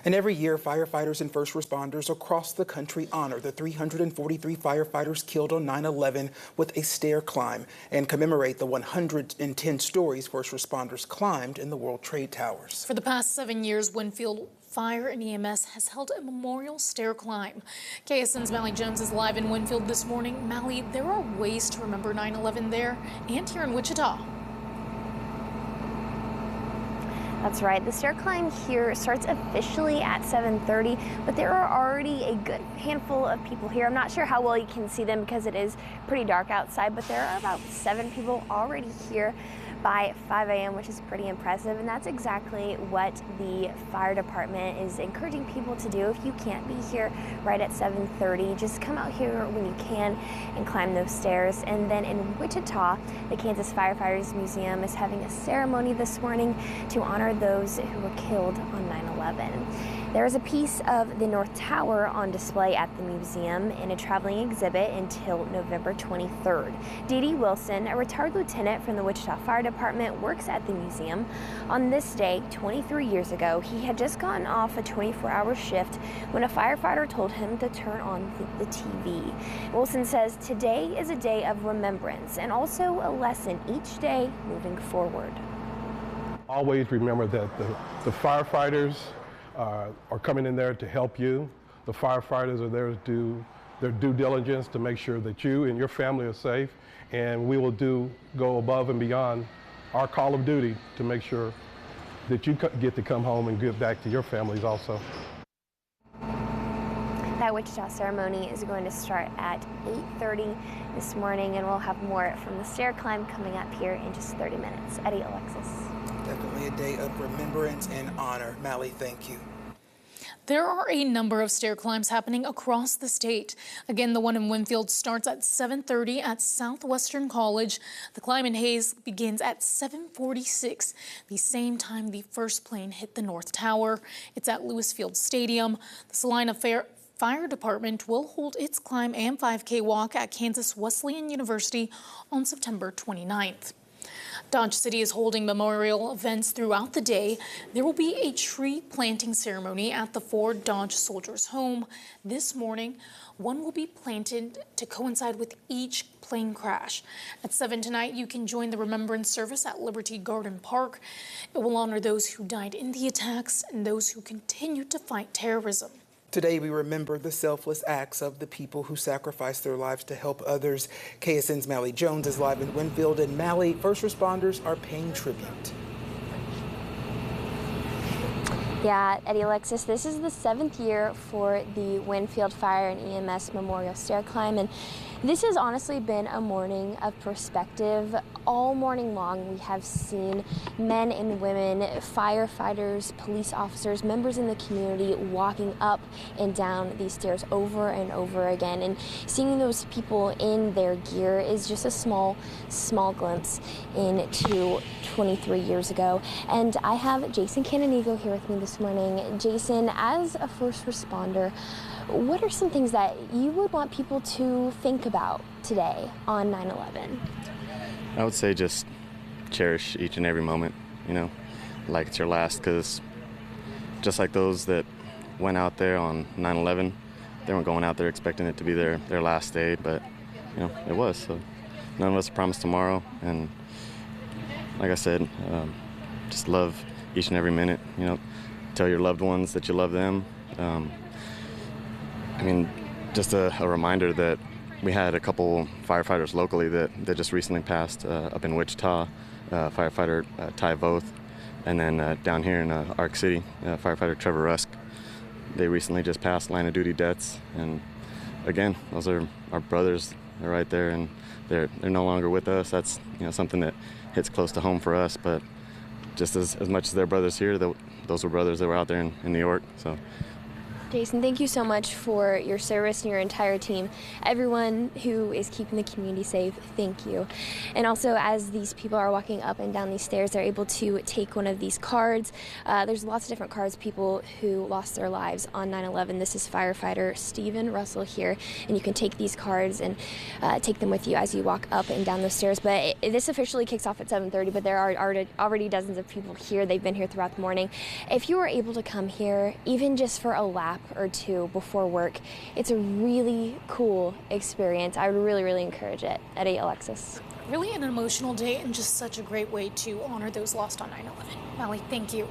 And every year, firefighters and first responders across the country honor the 343 firefighters killed on 9/11 with a stair climb and commemorate the 110 stories first responders climbed in the World Trade Towers. For the past 7 years, Winfield Fire and EMS has held a memorial stair climb. KSN's Mally Jones is live in Winfield this morning. Mally, there are ways to remember 9/11 there and here in Wichita. That's right. The stair climb here starts officially at 7:30, but there are already a good handful of people here. I'm not sure how well you can see them because it is pretty dark outside, but there are about 7 people already here by 5 a.m., which is pretty impressive. And that's exactly what the fire department is encouraging people to do. If you can't be here right at 7:30, just come out here when you can and climb those stairs. And then in Wichita, the Kansas Firefighters Museum is having a ceremony this morning to honor those who were killed on 9/11. There is a piece of the North Tower on display at the museum in a traveling exhibit until November 23rd. Dee Wilson, a retired lieutenant from the Wichita Fire Department, works at the museum. On this day, 23 years ago, he had just gotten off a 24-hour shift when a firefighter told him to turn on the TV. Wilson says today is a day of remembrance and also a lesson each day moving forward. Always remember that the firefighters are coming in there to help you. The firefighters are there to do their due diligence to make sure that you and your family are safe, and we will go above and beyond our call of duty to make sure that you get to come home and give back to your families also. That Wichita ceremony is going to start at 8:30 this morning, and we'll have more from the stair climb coming up here in just 30 minutes. Eddie, Alexis. Definitely a day of remembrance and honor. Mally, thank you. There are a number of stair climbs happening across the state. Again, the one in Winfield starts at 7:30 at Southwestern College. The climb in Hayes begins at 7:46, the same time the first plane hit the North Tower. It's at Lewis Field Stadium. The Salina Fire Department will hold its climb and 5K walk at Kansas Wesleyan University on September 29th. Dodge City is holding memorial events throughout the day. There will be a tree planting ceremony at the Ford Dodge Soldiers Home this morning. One will be planted to coincide with each plane crash. At 7 tonight, you can join the remembrance service at Liberty Garden Park. It will honor those who died in the attacks and those who continue to fight terrorism. Today, we remember the selfless acts of the people who sacrificed their lives to help others. KSN's Mally Jones is live in Winfield, and Mally, first responders are paying tribute. Yeah, Eddie, Alexis, this is the 7th year for the Winfield Fire and EMS Memorial Stair Climb, and this has honestly been a morning of perspective. All morning long, we have seen men and women, firefighters, police officers, members in the community walking up and down these stairs over and over again. And seeing those people in their gear is just a small glimpse into 23 years ago. And I have Jason Canonigo here with me this morning. Jason, as a first responder, what are some things that you would want people to think about today on 9/11? I would say just cherish each and every moment, like it's your last, because just like those that went out there on 9/11, they weren't going out there expecting it to be their last day, but it was. So none of us promised tomorrow, and like I said, just love each and every minute. Tell your loved ones that you love them. Just a reminder that we had a couple firefighters locally that just recently passed up in Wichita, firefighter Ty Voth, and then down here in Ark City, firefighter Trevor Rusk. They recently just passed line of duty deaths, and again, those are our brothers. They're right there, and they're no longer with us. That's something that hits close to home for us, but just as much as they're brothers here, those were brothers that were out there in New York. So Jason, thank you so much for your service and your entire team. Everyone who is keeping the community safe, thank you. And also, as these people are walking up and down these stairs, they're able to take one of these cards. There's lots of different cards, people who lost their lives on 9/11. This is firefighter Stephen Russell here, and you can take these cards and take them with you as you walk up and down the stairs. But this officially kicks off at 7:30, but there are already dozens of people here. They've been here throughout the morning. If you were able to come here, even just for a lap or two before work, it's a really cool experience. I would really encourage it. Eddie, Alexis. Really an emotional day and just such a great way to honor those lost on 9/11. Molly, thank you.